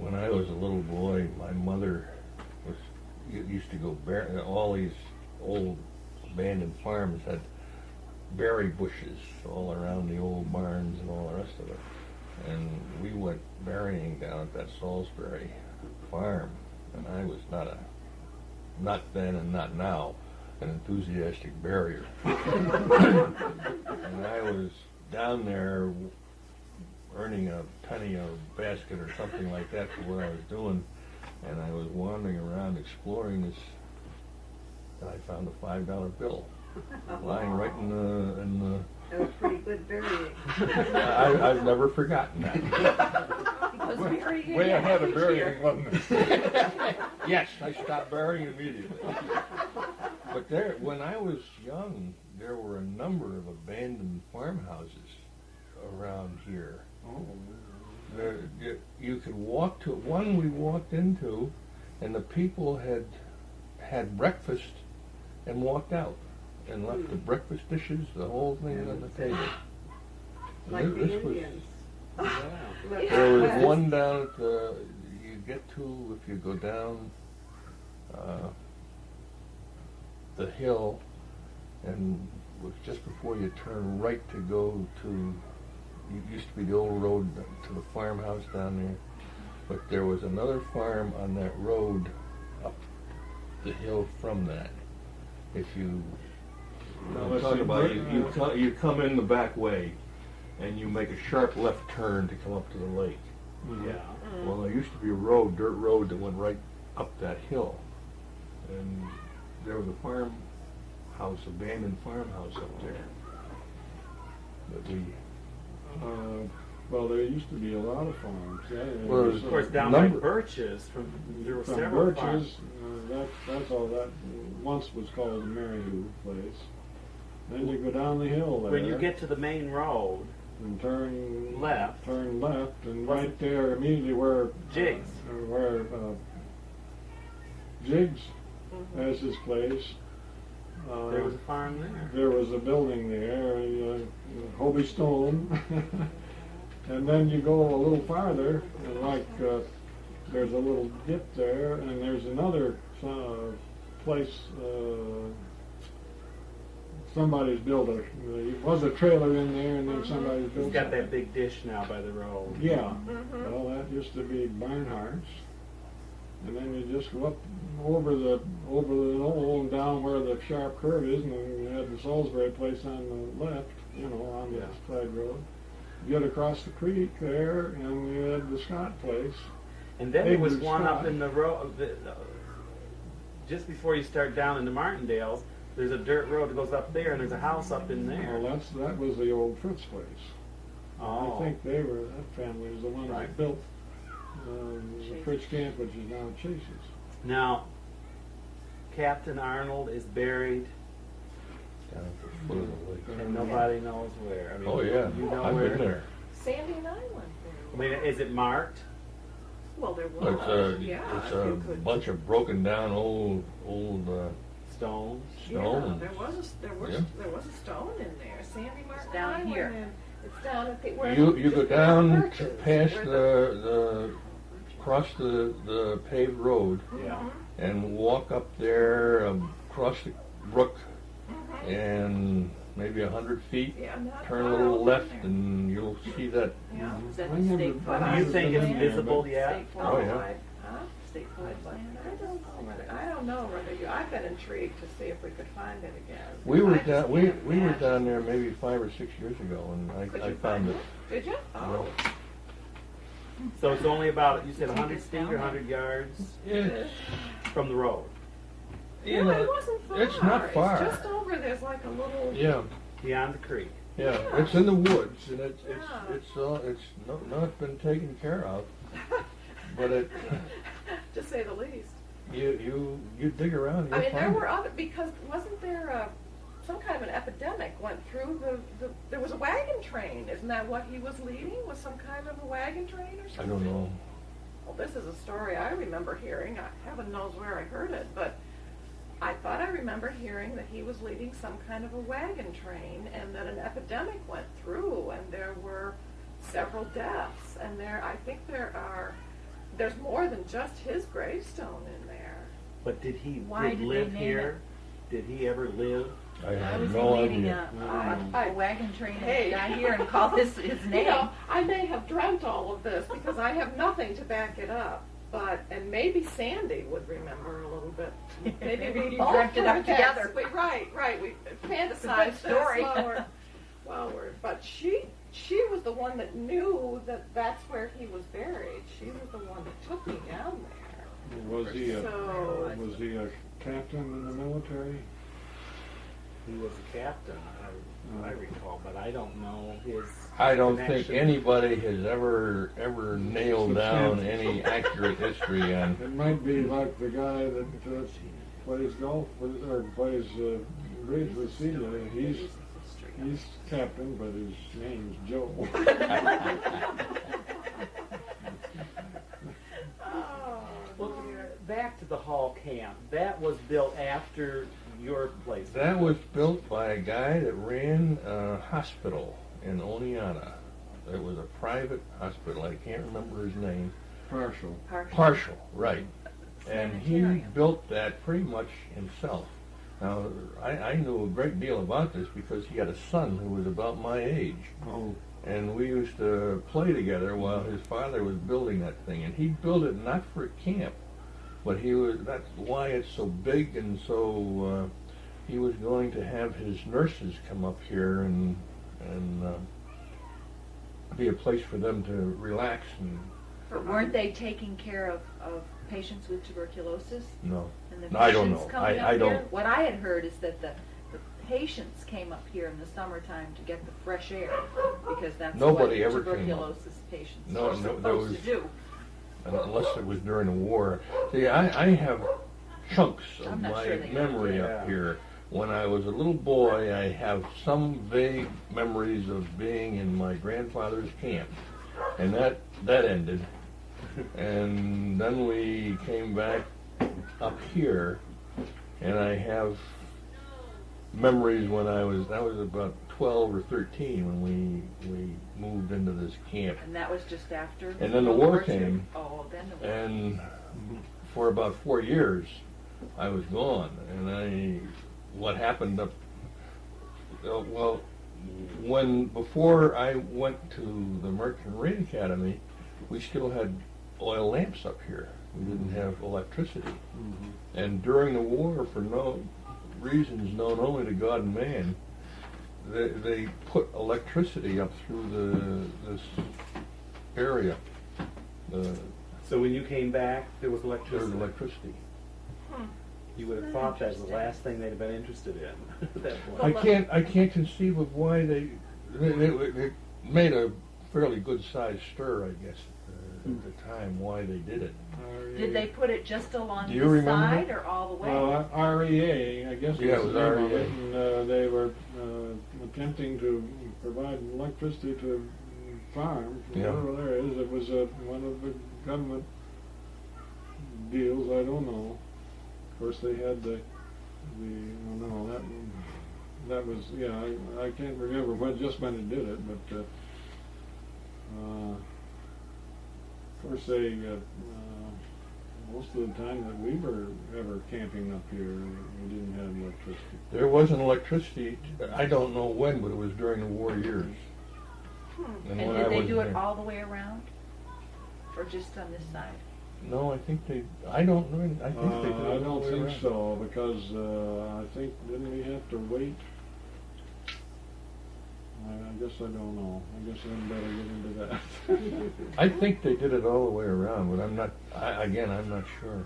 When I was a little boy, my mother used to go all these old abandoned farms had berry bushes all around the old barns and all the rest of it. And we went berrying down at that Salisbury farm, and I was not then and not now, an enthusiastic berrier. And I was down there earning a penny a basket or something like that for what I was doing, and I was wandering around exploring this, and I found a $5 bill lying right in the That was pretty good burying. I've never forgotten that. Because burying Way ahead of each burying, year. wasn't it? Yes, I stopped burying immediately. But when I was young, there were a number of abandoned farmhouses around here. Oh, You could walk to one we walked into, and the people had breakfast and walked out and left the breakfast dishes, the whole thing on the table. Like the This was- Indians. Yeah. There was one down at you get to, if you go down the hill, and it was just before you turn right to go to, it used to be the old road to the farmhouse down there, but there was another farm on that road up the hill from that. If you, Now, I'm let's talking see, about, where- you come in the back way, and you make a sharp left turn to come up to the lake. Yeah. Well, there used to be a road, dirt road, that went right up that hill. And there was a farmhouse, abandoned farmhouse up there. That we, well, there used to be a lot of farms. Yeah, there Well, was, Of course, down by Number- Birches, there were from several Birches, farms. that's all that once was called the Maryhoo place. Then you go down the hill there. When you get to the main road, and turn left. and Was right it- there immediately where Jigs. Jigs has his place. There was a farm there. There was a building there, Hobie Stone, and then you go a little farther, and there's a little dip there, and there's another place. Somebody's built it was a trailer in there, and then somebody's built. It's got something. that big dish now by the road. Yeah. Well, that used to be Barnhart's, and then you just go up over the knoll and down where the sharp curve is, and then you had the Salisbury place on the left, on the side road. Get across the creek there, and you had the Scott place. And then there was Big one up spot. in the road, just before you start down into Martindale's, there's a dirt road that goes up there, and there's a house up in there. Well, that was the old Fritz place. Oh. I think that family was the one Right. that built the Fritz camp, which is now Chase's. Now, Captain Arnold is buried, down at the foot of the lake. and nobody knows where. I mean, Oh, yeah, you know I've where. been there. Sandy and I went I there. mean, is it marked? Well, there It's was, a, yeah. it's you a could- bunch of broken down old Stones? Yeah, stones. there was Yeah. a stone in there. Sandy Martin down and I here. went in. It's down at the where You go just where down the church is, past where across the paved road Yeah. and walk up there, across the brook, Mhm. and maybe 100 feet, Yeah, not turn a far little over left, there. and you'll see that. Yeah. Is that I the never- state I forest? Do you think it's been there, visible but- yet? State Oh, forest. yeah. Huh? State forest land. I don't know whether you. I've been intrigued to see if we could find it again. We were I just down. We can't were imagine. down there maybe 5 or 6 years ago, and Could I you found find it. Did you? Oh. So it's only about, you said Take 100 us feet down or there. 100 yards It's, from the road? you No, know, it wasn't far. it's not far. It's just over, there's like a little. Yeah, Beyond the creek. yeah, Yeah. it's in the woods, and it's not been taken care of. But it, To say the least. you dig around, I you'll mean, there find were it. other, because wasn't there some kind of an epidemic went through there was a wagon train. Isn't that what he was leading? Was some kind of a wagon train or I something? don't know. Well, this is a story I remember hearing. Heaven knows where I heard it, but I thought I remember hearing that he was leading some kind of a wagon train and that an epidemic went through and there were several deaths. And I think there's more than just his gravestone in there. But did he Why did they live name here? Did he ever live? I Why have was he no leading idea. a wagon train Hey. down here and call this his You name? know, I may have dreamt all of this because I have nothing to back it up. And maybe Sandy would remember a little bit. Maybe we You both dreamt it up heard that. together. Right. We fantasized good story. this but she was the one that knew that that's where he was buried. She was the one that took me down there. Was he a So- captain in the military? He was a captain, I recall, but I don't know his I don't connection. think anybody has ever nailed down any accurate history on. It might be like the guy that plays golf or plays bridge with Celia. He's captain, but his name's Joe. Well, back to the Hall camp. That was built after your place. That was built by a guy that ran a hospital in Oneonta. It was a private hospital. I can't remember his name. Partial. Partial, right. And he Sanitarium. built that pretty much himself. Now, I knew a great deal about this because he had a son who was about my age. Oh, And we used to play together while his father was building that thing. And he built it not for a camp, but that's why it's so big. And so he was going to have his nurses come up here and be a place for them to relax. And But weren't they taking care of patients with tuberculosis? no, And the I don't patients know. coming I up don't. here? What I had heard is that the patients came up here in the summertime to get the fresh air because that's Nobody what ever came up. tuberculosis patients No, are no, there supposed was- to do. Unless it was during the war. See, I have chunks of I'm not my sure they memory did. up here. When I was a little boy, I have some vague memories of being in my grandfather's camp, and that ended. And then we came back up here, and I have memories when I was about 12 or 13 when we moved into this camp. And that was just after. And then the World war War II. came. Oh, then the war. And for about 4 years, I was gone. And what happened up, well, before I went to the Merchant Marine Academy, we still had oil lamps up here. We didn't have electricity. And during the war, for no reasons known only to God and man, they put electricity up through this area. So when you came back, there was There electricity. was electricity. You would have thought that was the last thing they'd have been interested in at that I point. can't conceive of why they made a fairly good sized stir, I guess, at the time. Why they did it? Did they put it just along Do you the remember? side or all the way? Well, REA, I guess. Yeah, it was the name of REA. it, And they were attempting to provide electricity to farms, Yeah. rural areas. It was one of the government deals. I don't know. Of course, they had that was, yeah, I can't remember just when it did it, but of course they, most of the time that we were ever camping up here, we didn't have electricity. There wasn't electricity. I don't know when, but it was during the war years. And when did I they was do it there- all the way around? Or just on this side? No, I think they. I don't know. I think they did. it I all the don't way think around. so, because I think, didn't we have to wait? I guess I don't know. I guess I better get into that. I think they did it all the way around, but I'm not, I'm not sure.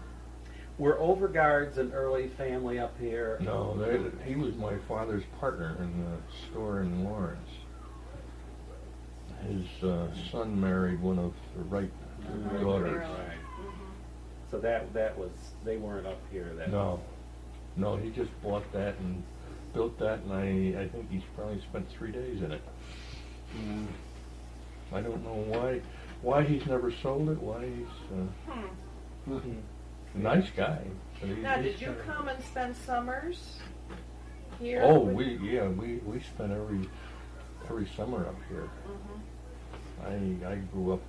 Were Overgaard's an early family up here? No, he was my father's partner in the store in Lawrence. His son married one of the Wright daughters. Right. So that was, they weren't up here then? No, he just bought that and built that, and I think he's probably spent 3 days in it. I don't know why he's never sold it, why he's a nice guy. But Now, did you come and spend summers here? Oh, with- we spent every summer up here. I grew up,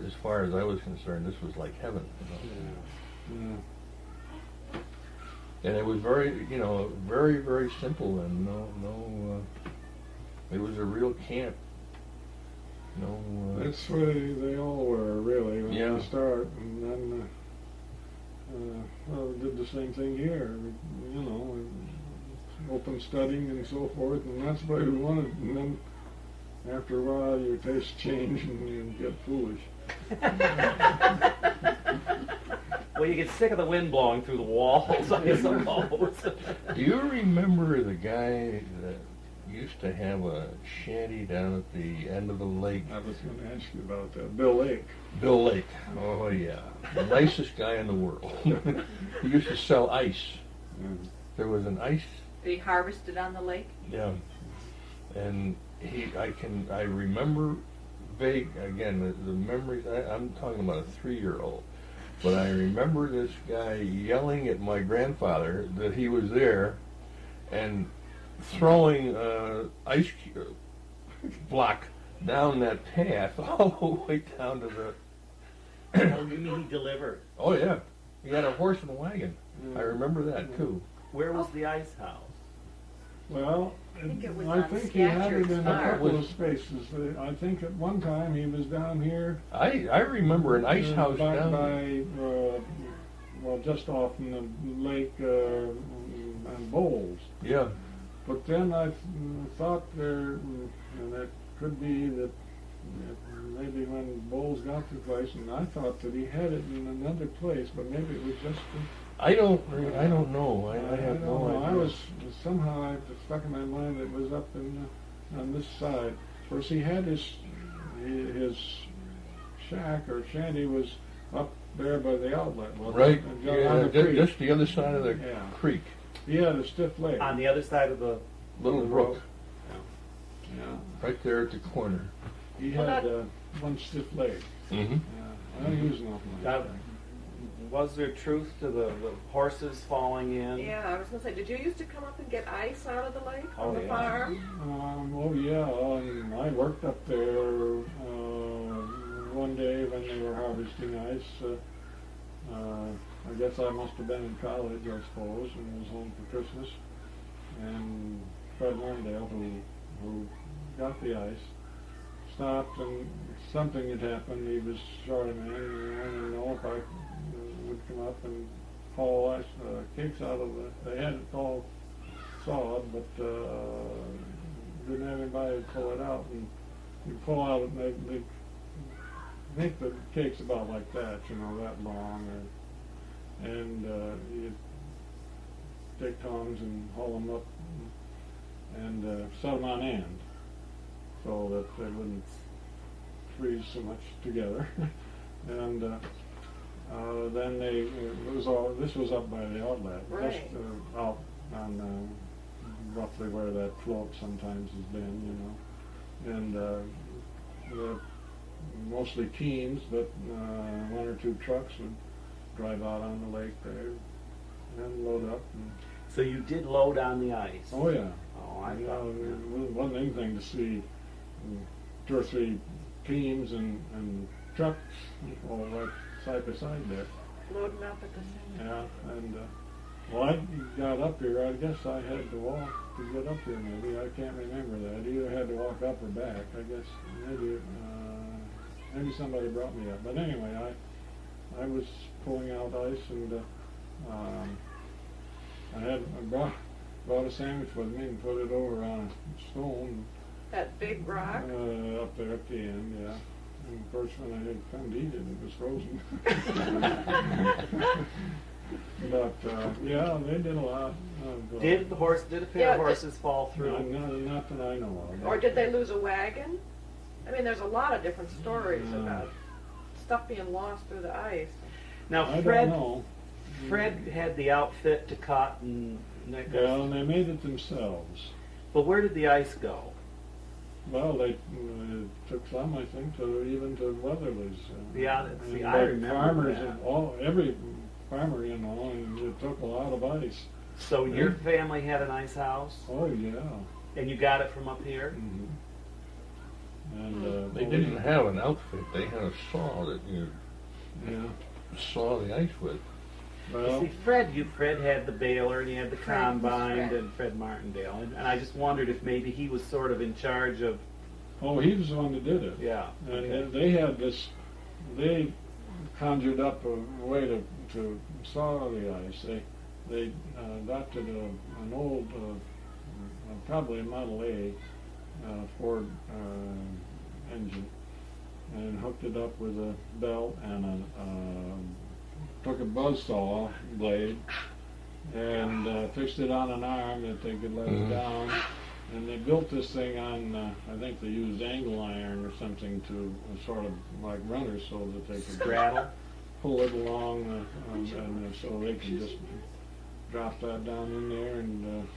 as far as I was concerned, this was like heaven. You know? And it was very, very, very simple, and it was a real camp. That's the way they all were, really, when Yeah. you start. And then, we did the same thing here. Open studying and so forth, and that's what we wanted. And then, after a while, your tastes change and you get foolish. Well, you get sick of the wind blowing through the walls, I suppose. Do you remember the guy that used to have a shanty down at the end of the lake? I was going to ask you about that. Bill Lake. Bill Lake. Oh, yeah. The nicest guy in the world. He used to sell ice. There was an ice. Did he harvest it on the lake? Yeah. And I remember vague, again, the memories, I'm talking about a 3-year-old. But I remember this guy yelling at my grandfather that he was there and throwing ice block down that path all the way down to the... Oh, you mean he delivered? Oh, yeah. He had a horse and a wagon. I remember that, too. Where was the ice house? Well, think it was I on think he had it in a Scatcherd's couple farm. of spaces. I think at one time he was down here. I remember an ice house by, down well, just off in the lake and Bowls. Yeah. But then I thought and that could be that maybe when Bowles got the place, and I thought that he had it in another place, but maybe it was just. I don't know. I have don't no know. idea. I was somehow I stuck in my mind it was up on this side. Of course, he had his shack or shanty was up there by the outlet. wasn't Right. it? On Yeah, the creek. just the other side of the Yeah. creek. He had a stiff leg. On the other side of the... Little brook. Yeah. Right there at the corner. He Well, had that- one stiff leg. Mm-hmm. Yeah. He was nothing like Now, that. was there truth to the horses falling in? Yeah, I was gonna say, did you used to come up and get ice out of the lake Oh, on the yeah. farm? Oh yeah, and I worked up there one day when they were harvesting ice. I guess I must have been in college, I suppose, and was home for Christmas. And Fred Warndale, who got the ice, stopped, and something had happened. He was short of man, and he wanted to know if I would come up and haul ice cakes out of they had it all sawed, but didn't have anybody to pull it out. And you pull out and they make the cakes about like that, that long, and you take tongs and haul them up and set them on end so that they wouldn't freeze so much together. And then this was up by the outlet, Right. just out on roughly where that float sometimes has been, and the mostly teams, but one or two trucks would drive out on the lake there and load up. And, So you did load on the ice? oh yeah. Oh, I You thought... know, it wasn't anything to see 2 or 3 teams and trucks all right side by side there. Loading up at the same time. Yeah, and well, I got up here. I guess I had to walk to get up here. Maybe I can't remember that. Either had to walk up or back. I guess maybe somebody brought me up. But anyway, I was pulling out ice, and I bought a sandwich with me and put it over on a stone That big rock? up there at the end, yeah. And of course, when I had come to eat it, it was frozen. But yeah, they did a lot. Did a pair Yeah, of horses fall through? Not that I know of. Or did they lose a wagon? I mean, there's a lot of different stories about stuff being lost through the ice. Now, I Fred, don't know. Fred had the outfit to cut and that kind of Well, they made it themselves. But where did the ice go? Well, they took some, I think, even to Weatherly's. Yeah, And I but remember farmers, that. Every farmer, you know, and it took a lot of ice. So your family had an ice house, Oh yeah. and you got it from up here? Mm-hmm. And They didn't have an outfit, they had a saw that you Yeah. saw the ice with. Well, See, Fred had the baler and he had the Fred, combine, Fred. and Fred Martindale, and I just wondered if maybe he was sort of in charge of, oh, he was the one that did it. yeah. And Okay. they had this. They conjured up a way to saw the ice. They adopted an old, probably a Model A Ford engine, and hooked it up with a belt and took a buzzsaw blade and fixed it on an arm that they could let it down. And they built this thing on, I think they used angle iron or something to sort of like runners so that they could Straddle? pull it along and so they could just drop that down in there and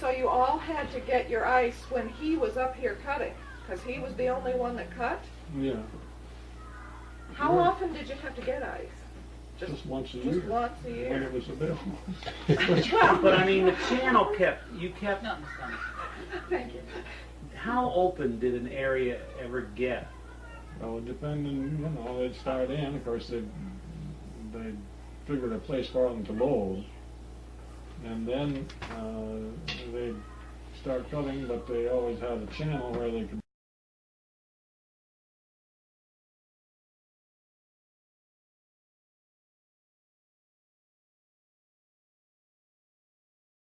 So you all had to get your ice when he was up here cutting, because he was the only one that cut? yeah, How Yeah. often did you have to get ice? just once a Just year once a when year? it was available. But I mean, the channel you kept, Thank you. how open did an area ever get? Well, depending, you know, they'd start in. Of course, they figured a place for them to load, and then they'd start cutting. But they always had a channel where they could